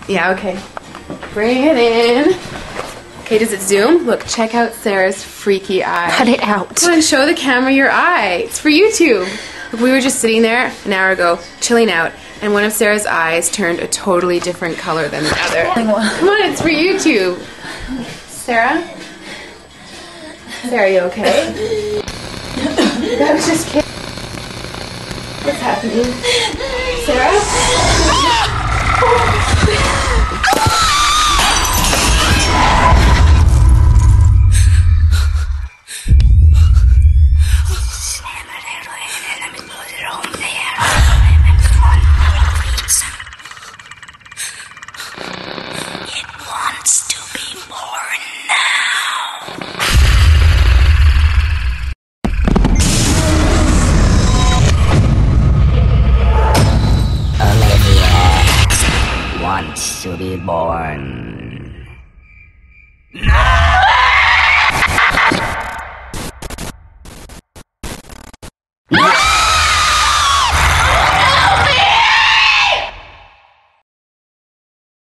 Yeah, okay. Bring it in. Okay, does it zoom? Look, check out Sarah's freaky eye. Cut it out. Come on, show the camera your eye. It's for YouTube. Look, we were just sitting there an hour ago, chilling out, and one of Sarah's eyes turned a totally different color than the other. Come on, it's for YouTube. Sarah? Sarah, you okay? That was just kidding. What's happening? Sarah? Wants to be born